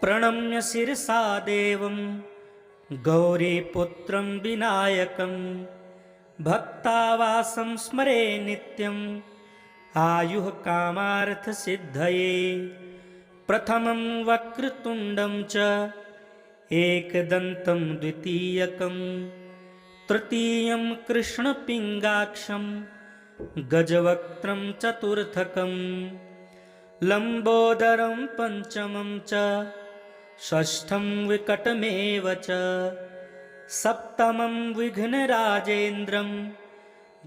प्रणम्य शिरसा देवं गौरीपुत्रं विनायकं भक्तावासं स्मरे नित्यम् आयुः कामार्थसिद्धये। प्रथमं वक्रतुण्डं च एकदन्तं द्वितीयकं तृतीयं कृष्णपिङ्गाक्षं गजवक्त्रं चतुर्थकं लम्बोदरं पञ्चमं च षष्ठं विकटमेव च सप्तमं विघ्नराजेन्द्रं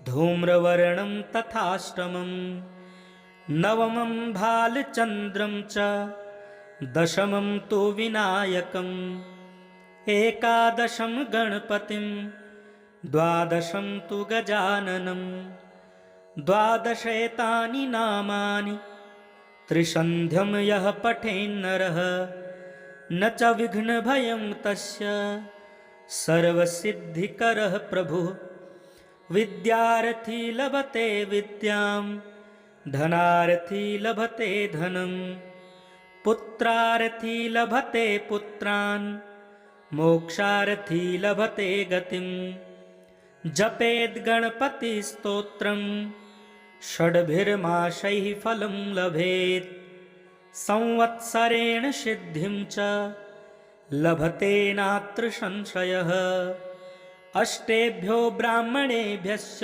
धूम्रवर्णं तथाष्टमं नवमं भालचन्द्रं च दशमं तु विनायकम् एकादशं गणपतिं द्वादशं तु गजाननं द्वादशेतानि नामानि त्रिसन्ध्यं यः पठेन्नरः न च विघ्नभयं तस्य सर्वसिद्धिकरः प्रभुः। विद्यार्थी लभते विद्यां धनार्थी लभते धनं पुत्रार्थी लभते पुत्रान् मोक्षार्थी लभते गतिं। जपेद् गणपतिस्तोत्रं षड्भिर्मासैः फलं लभेत् संवत्सरेण सिद्धिं च लभते नात्र संशयः। अष्टेभ्यो ब्राह्मणेभ्यश्च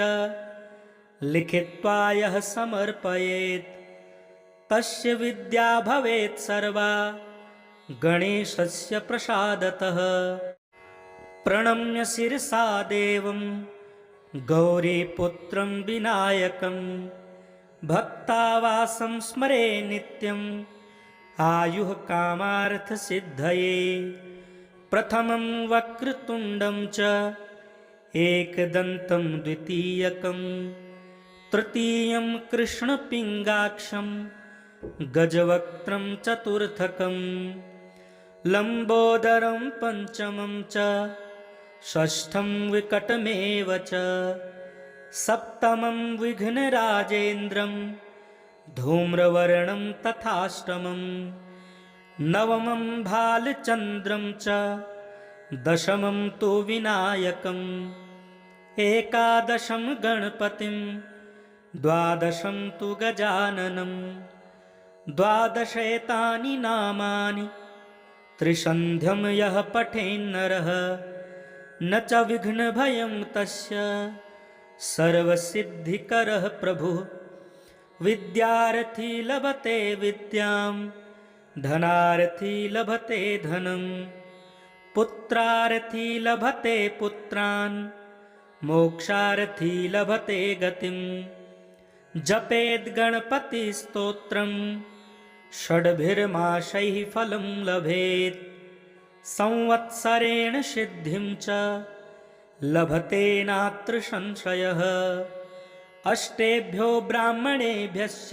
लिखित्वा यः समर्पयेत् तस्य विद्या भवेत् सर्वा गणेशस्य प्रसादतः। प्रणम्य शिरसा देवं गौरीपुत्रं विनायकं भक्तावासं स्मरे नित्यम् आयुः कामार्थसिद्धये। प्रथमं वक्रतुण्डं च एकदन्तं द्वितीयकं तृतीयं कृष्णपिङ्गाक्षं गजवक्त्रं चतुर्थकं लम्बोदरं पञ्चमं च षष्ठं विकटमेव च सप्तमं विघ्नराजेन्द्रं धूम्रवर्णं तथाष्टमं नवमं भालचन्द्रं च दशमं तु विनायकम् एकादशं गणपतिं द्वादशं तु गजाननं द्वादशेतानि नामानि त्रिसन्ध्यं यः पठेन्नरः न च विघ्नभयं तस्य सर्वसिद्धिकरः प्रभुः। विद्यार्थी लभते विद्यां धनार्थी लभते धनं पुत्रार्थी लभते पुत्रान् मोक्षार्थी लभते गतिं। जपेद् गणपतिस्तोत्रं षड्भिर्मासैः फलं लभेत् संवत्सरेण सिद्धिं च लभते नात्र संशयः। अष्टेभ्यो ब्राह्मणेभ्यश्च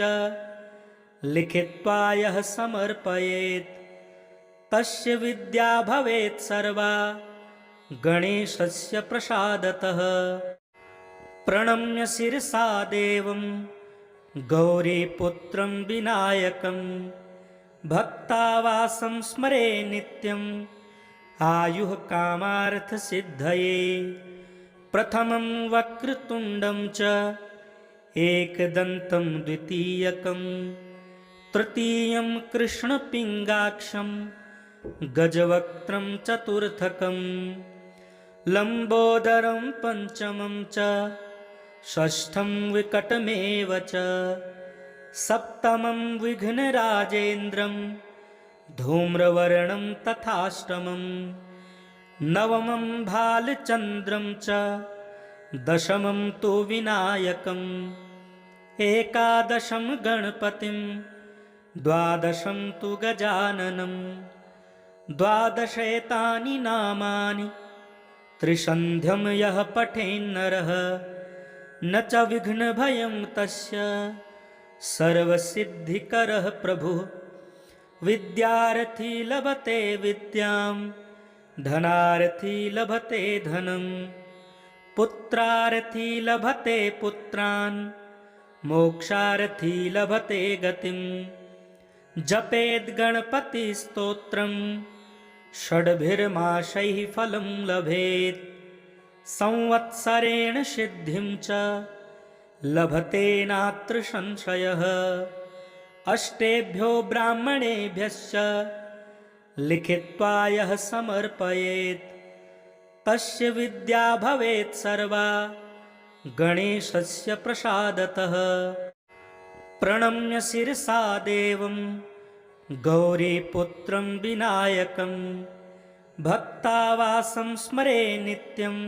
लिखित्वा यः समर्पयेत् तस्य विद्या भवेत् सर्वा गणेशस्य प्रसादतः। प्रणम्य शिरसा देवं गौरीपुत्रं विनायकं भक्तावासं स्मरे नित्यम् आयुः कामार्थसिद्धये। प्रथमं वक्रतुण्डं च एकदन्तं द्वितीयकं तृतीयं कृष्णपिङ्गाक्षं गजवक्त्रं चतुर्थकं लम्बोदरं पञ्चमं च षष्ठं विकटमेव च सप्तमं विघ्नराजेन्द्रं धूम्रवर्णं तथाष्टमं नवमं भालचन्द्रं च दशमं तु विनायकम् एकादशं गणपतिं द्वादशं तु गजाननं द्वादशेतानि नामानि त्रिसन्ध्यं यः पठेन्नरः न च विघ्नभयं तस्य सर्वसिद्धिकरः प्रभुः। विद्यार्थी लभते विद्यां धनार्थी लभते धनं पुत्रार्थी लभते पुत्रान् मोक्षार्थी लभते गतिं। जपेद्गणपतिस्तोत्रं षड्भिर्मासैः फलं लभेत् संवत्सरेण सिद्धिं च लभते नात्र संशयः अष्टेभ्यो ब्राह्मणेभ्यश्च लिखित्वा यः समर्पयेत् तस्य विद्या भवेत् सर्वा गणेशस्य प्रसादतः प्रणम्य शिरसा देवं गौरीपुत्रं विनायकं भक्तावासं स्मरे नित्यम्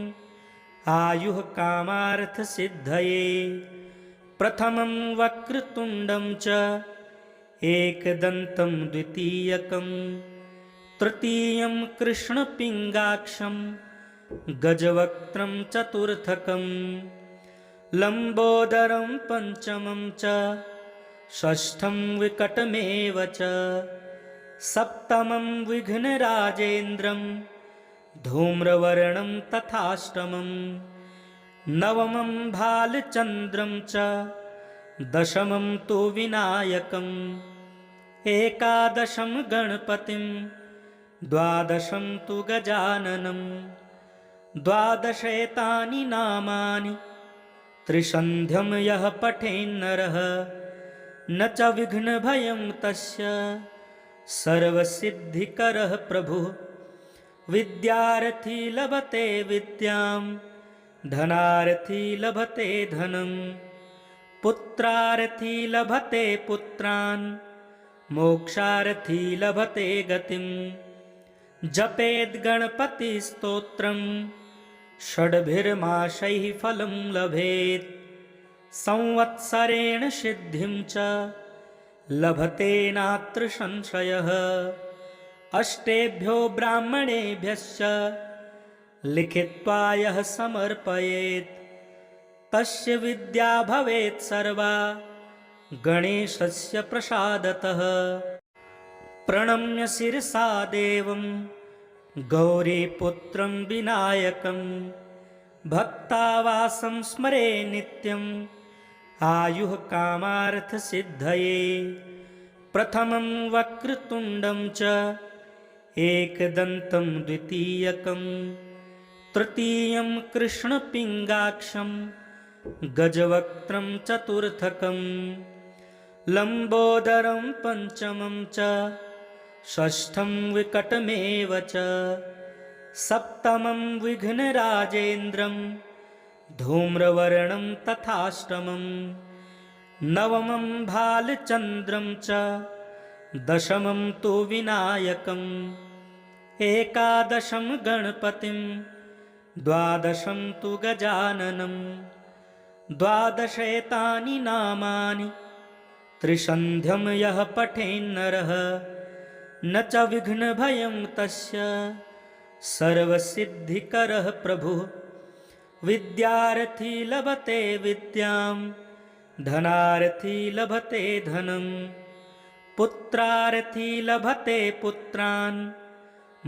आयुः कामार्थसिद्धये प्रथमं वक्रतुण्डं च एकदन्तं द्वितीयकं तृतीयं कृष्णपिङ्गाक्षं गजवक्त्रं चतुर्थकं लम्बोदरं पञ्चमं च षष्ठं विकटमेव च सप्तमं विघ्नराजेन्द्रं धूम्रवर्णं तथाष्टमं नवमं भालचन्द्रं च दशमं तु विनायकम् एकादशं गणपतिं द्वादशं तु गजाननं द्वादशेतानि नामानि त्रिसन्ध्यं यः पठेन्नरः न च विघ्नभयं तस्य सर्वसिद्धिकरः प्रभुः विद्यार्थी लभते विद्यां धनार्थी लभते धनं पुत्रार्थी लभते पुत्रान् मोक्षार्थी लभते गतिं जपेद्गणपतिस्तोत्रं षड्भिर्मासैः फलं लभेत् संवत्सरेण सिद्धिं च लभते नात्र संशयः अष्टेभ्यो ब्राह्मणेभ्यश्च लिखित्वा यः समर्पयेत् तस्य विद्या भवेत् सर्वा गणेशस्य प्रसादतः प्रणम्य शिरसा देवं गौरीपुत्रं विनायकं भक्तावासं स्मरे नित्यम् आयुः कामार्थसिद्धये प्रथमं वक्रतुण्डं च एकदन्तं द्वितीयकं तृतीयं कृष्णपिङ्गाक्षं गजवक्त्रं चतुर्थकं लम्बोदरं पञ्चमं च षष्ठं विकटमेव च सप्तमं विघ्नराजेन्द्रं धूम्रवर्णं तथाष्टमं नवमं भालचन्द्रं च दशमं तु विनायकम् एकादशं गणपतिं द्वादशं तु गजाननं द्वादशेतानि नामानि त्रिसन्ध्यं यः पठेन्नरः न च विघ्नभयं तस्य सर्वसिद्धिकरः प्रभुः विद्यार्थी लभते विद्यां धनार्थी लभते धनं पुत्रार्थी लभते पुत्रान्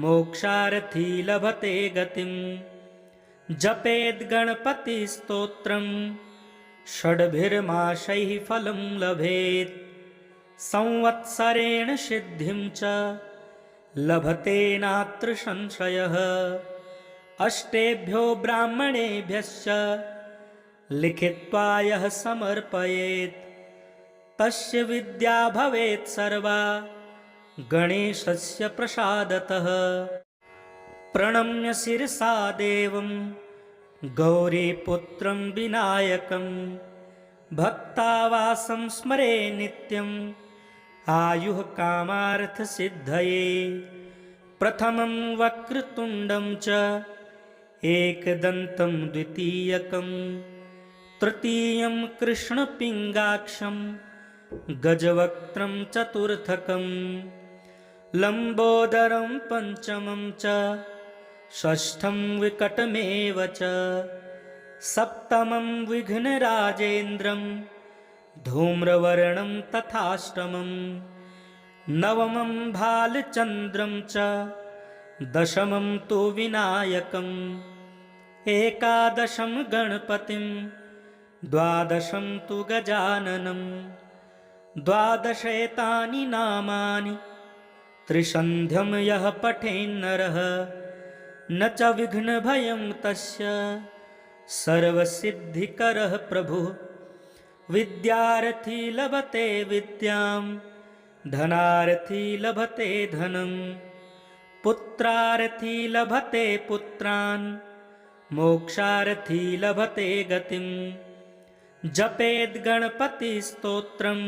मोक्षार्थी लभते गतिं जपेद्गणपतिस्तोत्रं षड्भिर्मासैः फलं लभेत् संवत्सरेण सिद्धिं च लभते नात्र संशयः अष्टेभ्यो ब्राह्मणेभ्यश्च लिखित्वा यः समर्पयेत् तस्य विद्या भवेत् सर्वा गणेशस्य प्रसादतः प्रणम्य शिरसा देवं गौरीपुत्रं विनायकं भक्तावासं स्मरे नित्यम् आयुः कामार्थसिद्धये प्रथमं वक्रतुण्डं च एकदन्तं द्वितीयकं तृतीयं कृष्णपिङ्गाक्षं गजवक्त्रं चतुर्थकं लम्बोदरं पञ्चमं च षष्ठं विकटमेव च सप्तमं विघ्नराजेन्द्रं धूम्रवर्णं तथाष्टमं नवमं भालचन्द्रं च दशमं तु विनायकम् एकादशं गणपतिं द्वादशं तु गजाननं द्वादशैतानि नामानि त्रिसन्ध्यं यः पठेन्नरः न च विघ्नभयं तस्य सर्वसिद्धिकरः प्रभुः। विद्यार्थी लभते विद्यां धनार्थी लभते धनं पुत्रार्थी लभते पुत्रान् मोक्षार्थी लभते गतिं। जपेद् गणपतिस्तोत्रं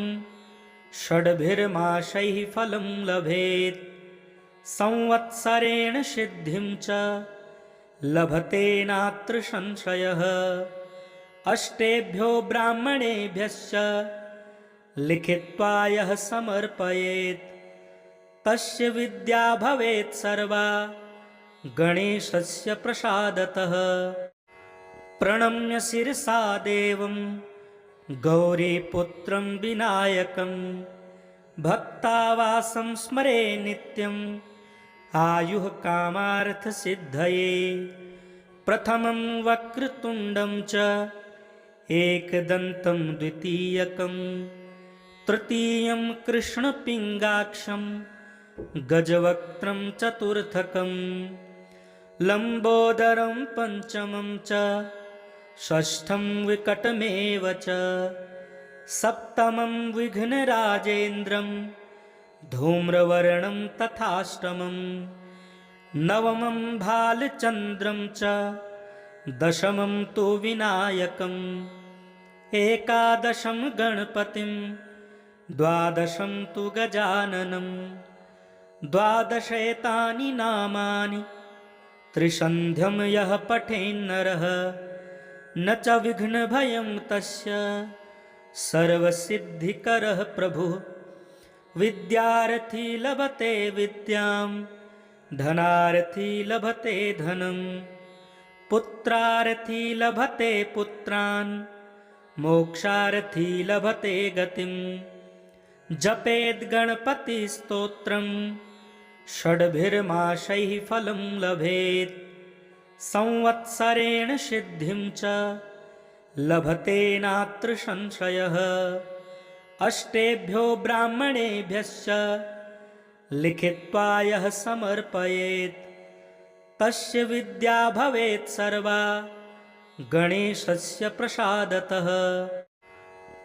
षड्भिर्मासैः फलं लभेत् संवत्सरेण सिद्धिं च लभते नात्र संशयः। अष्टेभ्यो ब्राह्मणेभ्यश्च लिखित्वा यः समर्पयेत् तस्य विद्या भवेत् सर्वा गणेशस्य प्रसादतः। प्रणम्य शिरसा देवं गौरीपुत्रं विनायकं भक्तावासं स्मरे नित्यम् आयुः कामार्थसिद्धये। प्रथमं वक्रतुण्डं च एकदन्तं द्वितीयकं तृतीयं कृष्णपिङ्गाक्षं गजवक्त्रं चतुर्थकं लम्बोदरं पञ्चमं च षष्ठं विकटमेव च सप्तमं विघ्नराजेन्द्रं धूम्रवर्णं तथाष्टमं नवमं भालचन्द्रं च दशमं तु विनायकम् एकादशं गणपतिं द्वादशं तु गजाननं द्वादशैतानि नामानि त्रिसन्ध्यं यः पठेन्नरः न च विघ्नभयं तस्य सर्वसिद्धिकरः प्रभुः। विद्यार्थी लभते विद्यां धनार्थी लभते धनं पुत्रार्थी लभते पुत्रान् मोक्षार्थी लभते गतिं। जपेद् गणपतिस्तोत्रं षड्भिर्मासैः फलं लभेत् संवत्सरेण सिद्धिं च लभते नात्र संशयः। अष्टेभ्यो ब्राह्मणेभ्यश्च लिखित्वा यः समर्पयेत् तस्य विद्या भवेत् सर्वा गणेशस्य प्रसादतः।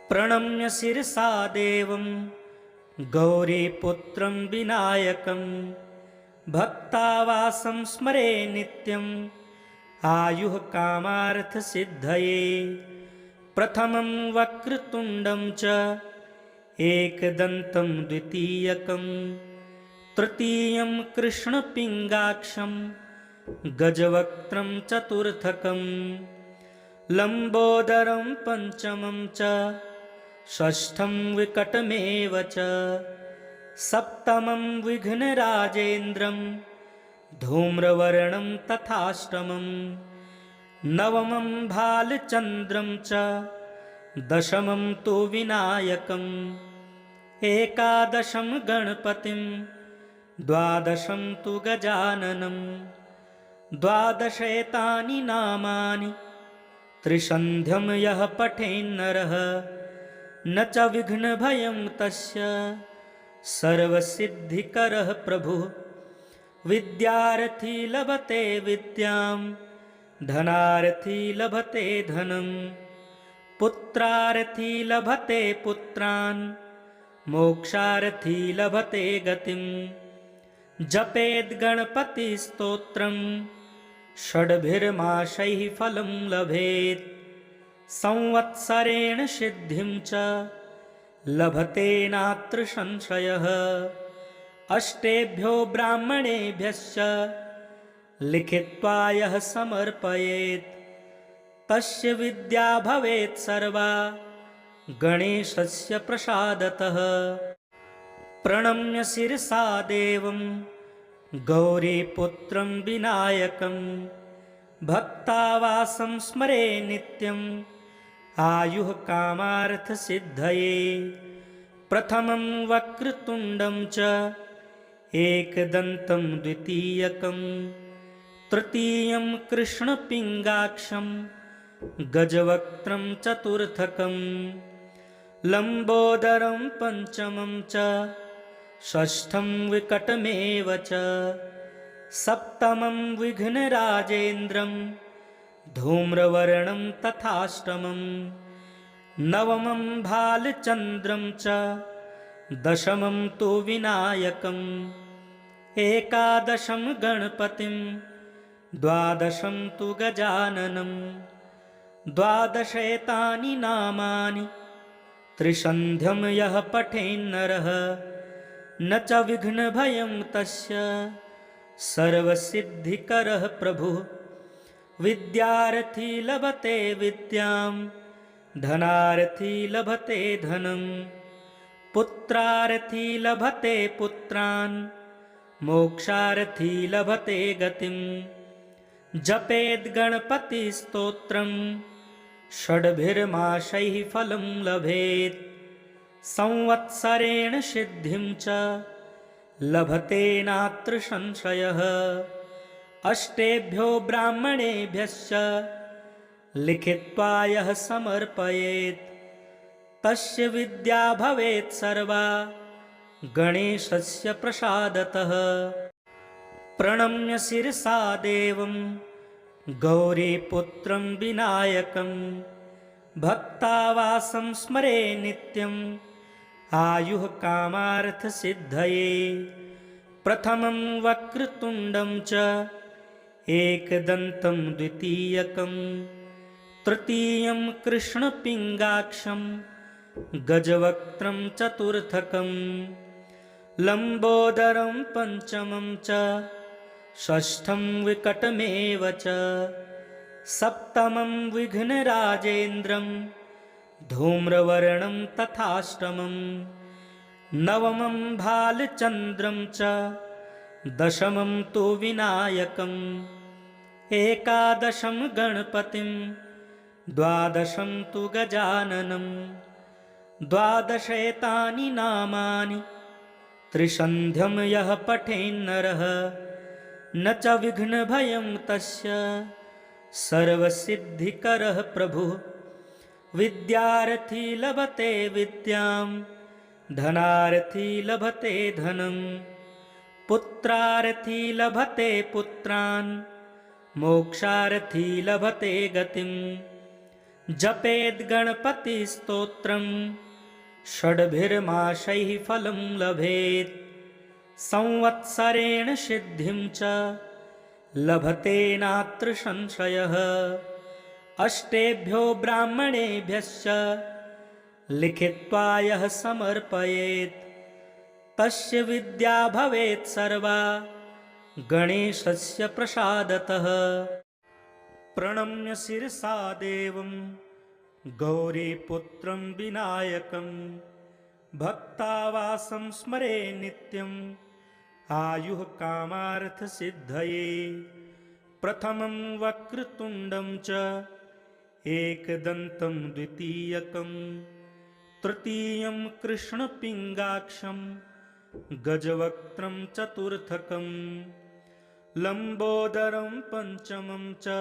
प्रणम्य शिरसा देवं गौरीपुत्रं विनायकं भक्तावासं स्मरे नित्यम् आयुः कामार्थसिद्धये। प्रथमं वक्रतुण्डं च एकदन्तं द्वितीयकं तृतीयं कृष्णपिङ्गाक्षं गजवक्त्रं चतुर्थकं लम्बोदरं पञ्चमं च षष्ठं विकटमेव च सप्तमं विघ्नराजेन्द्रं धूम्रवर्णं तथाष्टमं नवमं भालचन्द्रं च दशमं तु विनायकम् एकादशं गणपतिं द्वादशं तु गजाननं द्वादशैतानि नामानि त्रिसन्ध्यं यः पठेन्नरः न च विघ्नभयं तस्य सर्वसिद्धिकरः प्रभुः। विद्यार्थी लभते विद्यां धनार्थी लभते धनं पुत्रार्थी लभते पुत्रान् मोक्षार्थी लभते गतिं। जपेद् गणपतिस्तोत्रं षड्भिर्मासैः फलं लभेत् संवत्सरेण सिद्धिं च लभते नात्र संशयः। अष्टेभ्यो ब्राह्मणेभ्यश्च लिखित्वा यः समर्पयेत् तस्य विद्या भवेत् सर्वा गणेशस्य प्रसादतः। प्रणम्य शिरसा देवं गौरीपुत्रं विनायकं भक्तावासं स्मरे नित्यम् आयुः कामार्थसिद्धये। प्रथमं वक्रतुण्डं च एकदन्तं द्वितीयकं तृतीयं कृष्णपिङ्गाक्षं गजवक्त्रं चतुर्थकं लम्बोदरं पञ्चमं च षष्ठं विकटमेव च सप्तमं विघ्नराजेन्द्रं धूम्रवर्णं तथाष्टमं नवमं भालचन्द्रं च दशमं तु विनायकम् एकादशं गणपतिं द्वादशं तु गजाननं द्वादशेतानि नामानि त्रिसन्ध्यं यः पठेन्नरः न च विघ्नभयं तस्य सर्वसिद्धिकरः प्रभुः विद्यार्थी लभते विद्यां धनार्थी लभते धनं पुत्रार्थी लभते पुत्रान् मोक्षार्थी लभते गतिं जपेद् गणपतिस्तोत्रं षड्भिर्मासैः फलं लभेत् संवत्सरेण सिद्धिं च लभते नात्र संशयः अष्टेभ्यो ब्राह्मणेभ्यश्च लिखित्वा यः समर्पयेत् तस्य विद्या भवेत् सर्वा गणेशस्य प्रसादतः प्रणम्य शिरसा देवं गौरीपुत्रं विनायकं भक्तावासं स्मरे नित्यम् आयुः कामार्थसिद्धये प्रथमं वक्रतुण्डं च एकदन्तं द्वितीयकं तृतीयं कृष्णपिङ्गाक्षं गजवक्त्रं चतुर्थकं लम्बोदरं पञ्चमं च षष्ठं विकटमेव च सप्तमं विघ्नराजेन्द्रं धूम्रवर्णं तथाष्टमं नवमं भालचन्द्रं च दशमं तु विनायकम् एकादशं गणपतिं द्वादशं तु गजाननं द्वादशेतानि नामानि त्रिसन्ध्यं यः पठेन्नरः न च विघ्नभयं तस्य सर्वसिद्धिकरः प्रभुः विद्यार्थी लभते विद्यां धनार्थी लभते धनं पुत्रार्थी लभते पुत्रान् मोक्षार्थी लभते गतिं जपेद् गणपतिस्तोत्रं षड्भिर्मासैः फलं लभेत् संवत्सरेण सिद्धिं च लभते नात्र संशयः अष्टेभ्यो ब्राह्मणेभ्यश्च लिखित्वा यः समर्पयेत् तस्य विद्या भवेत् सर्वा गणेशस्य प्रसादतः प्रणम्य शिरसा देवं गौरीपुत्रं विनायकं भक्तावासं स्मरे नित्यम् आयुः कामार्थसिद्धये प्रथमं वक्रतुण्डं च एकदन्तं द्वितीयकं तृतीयं कृष्णपिङ्गाक्षं गजवक्त्रं चतुर्थकं लम्बोदरं पञ्चमं च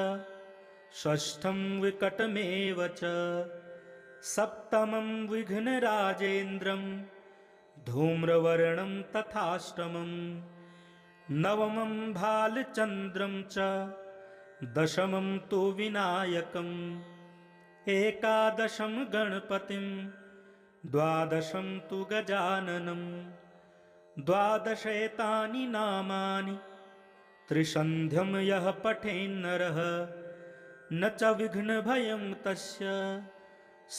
षष्ठं विकटमेव च सप्तमं विघ्नराजेन्द्रं धूम्रवर्णं तथाष्टमं नवमं भालचन्द्रं च दशमं तु विनायकम् एकादशं गणपतिं द्वादशं तु गजाननं द्वादशेतानि नामानि त्रिसन्ध्यं यः पठेन्नरः न च विघ्नभयं तस्य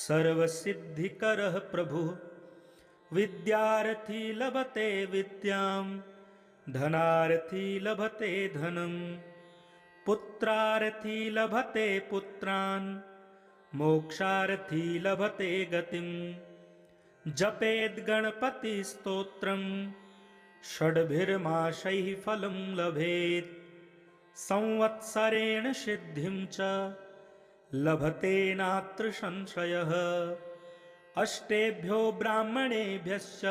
सर्वसिद्धिकरः प्रभुः विद्यार्थी लभते विद्यां धनार्थी लभते धनं पुत्रार्थी लभते पुत्रान् मोक्षार्थी लभते गतिं जपेद् गणपतिस्तोत्रं षड्भिर्मासैः फलं लभेत् संवत्सरेण सिद्धिं च लभते नात्र संशयः अष्टेभ्यो ब्राह्मणेभ्यश्च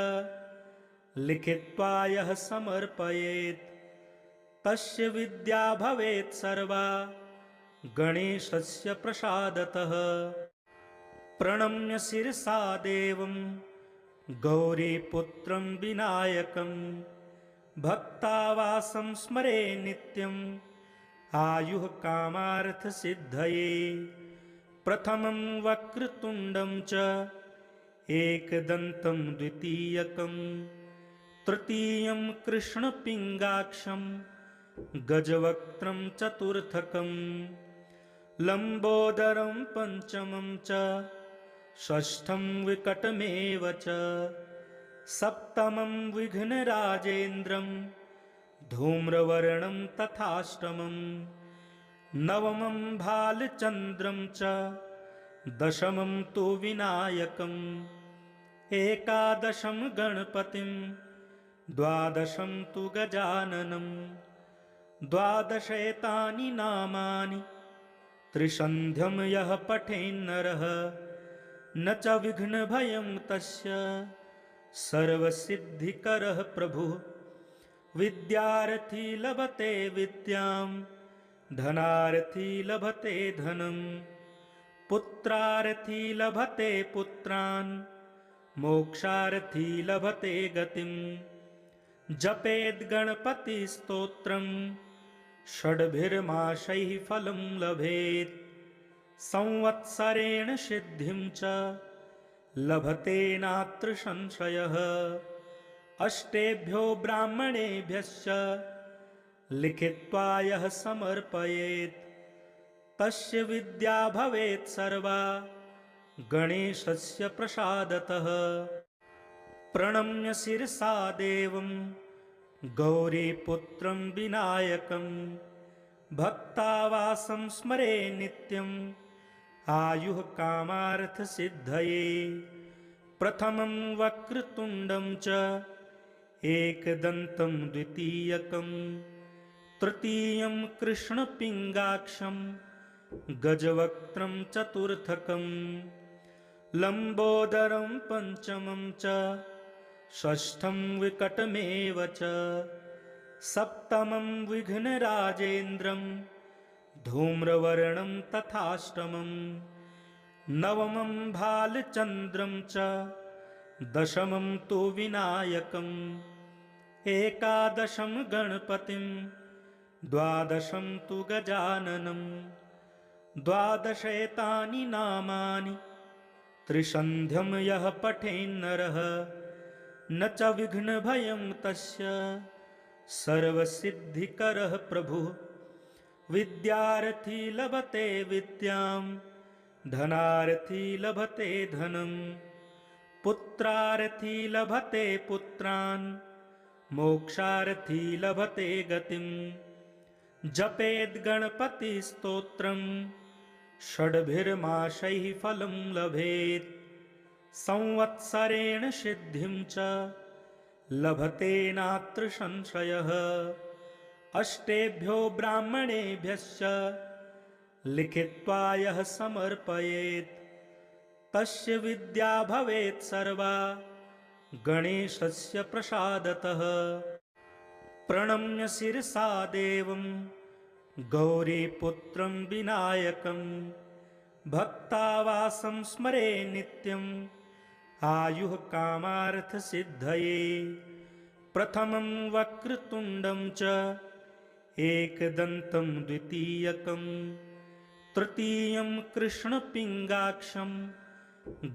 लिखित्वा यः समर्पयेत् तस्य विद्या भवेत् सर्वा गणेशस्य प्रसादतः प्रणम्य शिरसा देवं गौरीपुत्रं विनायकं भक्तावासं स्मरे नित्यम् आयुः कामार्थसिद्धये। प्रथमं वक्रतुण्डं च एकदन्तं द्वितीयकं तृतीयं कृष्णपिङ्गाक्षं गजवक्त्रं चतुर्थकं लम्बोदरं पञ्चमं च षष्ठं विकटमेव च सप्तमं विघ्नराजेन्द्रं धूम्रवर्णं तथाष्टमं नवमं भालचन्द्रं च दशमं तु विनायकम् एकादशं गणपतिं द्वादशं तु गजाननं द्वादशैतानि नामानि त्रिसन्ध्यं यः पठेन्नरः न च विघ्नभयं तस्य सर्वसिद्धिकरः प्रभुः। विद्यार्थी लभते विद्यां धनार्थी लभते धनं पुत्रार्थी लभते पुत्रान् मोक्षार्थी लभते गतिं। जपेद् गणपतिस्तोत्रं षड्भिर्मासैः फलं लभेत् संवत्सरेण सिद्धिं च लभते नात्र संशयः। अष्टेभ्यो ब्राह्मणेभ्यश्च लिखित्वा यः समर्पयेत् तस्य विद्या भवेत् सर्वा गणेशस्य प्रसादतः। प्रणम्य शिरसा देवं गौरीपुत्रं विनायकं भक्तावासं स्मरे नित्यम् आयुः कामार्थसिद्धये। प्रथमं वक्रतुण्डं च एकदन्तं द्वितीयकं तृतीयं कृष्णपिङ्गाक्षं गजवक्त्रं चतुर्थकं लम्बोदरं पञ्चमं च षष्ठं विकटमेव च सप्तमं विघ्नराजेन्द्रं धूम्रवर्णं तथाष्टमं नवमं भालचन्द्रं च दशमं तु विनायकम् एकादशं गणपतिं द्वादशं तु गजाननं द्वादशैतानि नामानि त्रिसन्ध्यं यः पठेन्नरः न च विघ्नभयं तस्य सर्वसिद्धिकरः प्रभुः। विद्यार्थी लभते विद्यां धनार्थी लभते धनं पुत्रार्थी लभते पुत्रान् मोक्षार्थी लभते गतिं। जपेद् गणपतिस्तोत्रं षड्भिर्मासैः फलं लभेत् संवत्सरेण सिद्धिं च लभते नात्र संशयः। अष्टेभ्यो ब्राह्मणेभ्यश्च लिखित्वा यः समर्पयेत् तस्य विद्या भवेत् सर्वा गणेशस्य प्रसादतः। प्रणम्य शिरसा देवं गौरीपुत्रं विनायकं भक्तावासं स्मरे नित्यम् आयुः कामार्थसिद्धये। प्रथमं वक्रतुण्डं च एकदन्तं द्वितीयकं तृतीयं कृष्णपिङ्गाक्षं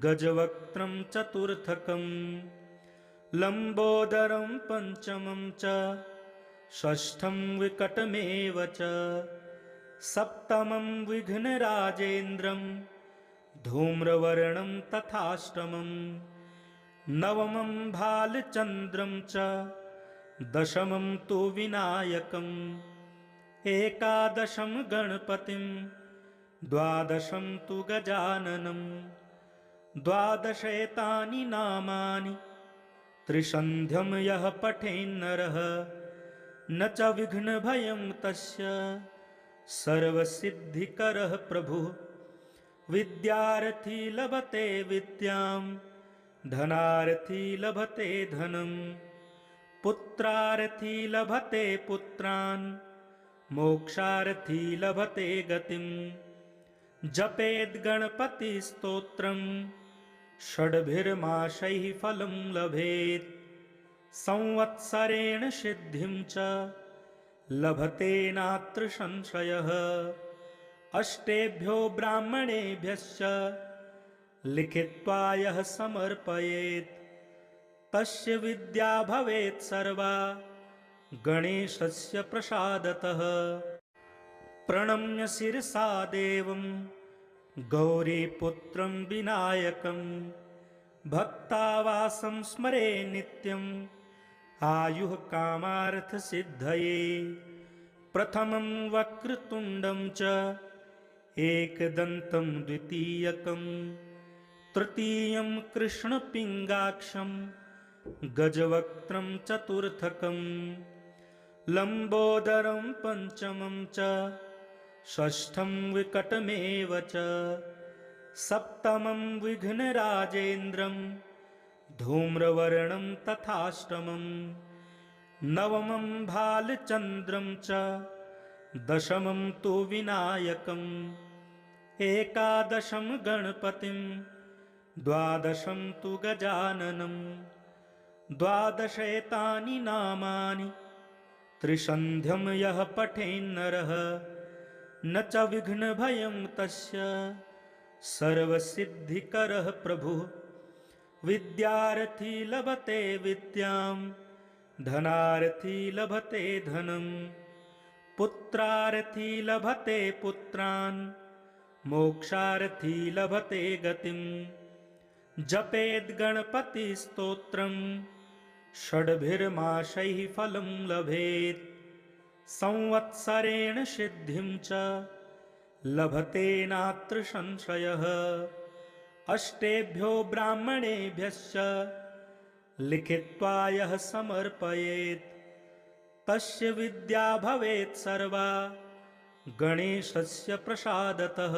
गजवक्त्रं चतुर्थकं लम्बोदरं पञ्चमं च षष्ठं विकटमेव च सप्तमं विघ्नराजेन्द्रं धूम्रवर्णं तथाष्टमं नवमं भालचन्द्रं च दशमं तु विनायकम् एकादशं गणपतिं द्वादशं तु गजाननं द्वादशैतानि नामानि त्रिसन्ध्यं यः पठेन्नरः न च विघ्नभयं तस्य सर्वसिद्धिकरः प्रभुः। विद्यार्थी लभते विद्यां धनार्थी लभते धनं पुत्रार्थी लभते पुत्रान् मोक्षार्थी लभते गतिं। जपेद्गणपतिस्तोत्रम् षड्भिर्मासैः फलं लभेत् संवत्सरेण सिद्धिं च लभते नात्र संशयः अष्टेभ्यो ब्राह्मणेभ्यश्च लिखित्वा यः समर्पयेत् तस्य विद्या भवेत् सर्वा गणेशस्य प्रसादतः प्रणम्य शिरसा देवं गौरीपुत्रं विनायकं भक्तावासं स्मरे नित्यम् आयुः कामार्थसिद्धये प्रथमं वक्रतुण्डं च एकदन्तं द्वितीयकं तृतीयं कृष्णपिङ्गाक्षं गजवक्त्रं चतुर्थकं लम्बोदरं पञ्चमं च षष्ठं विकटमेव च सप्तमं विघ्नराजेन्द्रं धूम्रवर्णं तथाष्टमं नवमं भालचन्द्रं च दशमं तु विनायकम् एकादशं गणपतिं द्वादशं तु गजाननं द्वादशैतानि नामानि त्रिसन्ध्यं यः पठेन्नरः न च विघ्नभयं तस्य सर्वसिद्धिकरः प्रभुः विद्यार्थी लभते विद्यां धनार्थी लभते धनं पुत्रार्थी लभते पुत्रान् मोक्षार्थी लभते गतिम् जपेद्गणपतिस्तोत्रं षड्भिर्मासैः फलं लभेत् संवत्सरेण सिद्धिं च लभते नात्र संशयः अष्टेभ्यो ब्राह्मणेभ्यश्च लिखित्वा यः समर्पयेत् तस्य विद्या भवेत् सर्वा गणेशस्य प्रसादतः।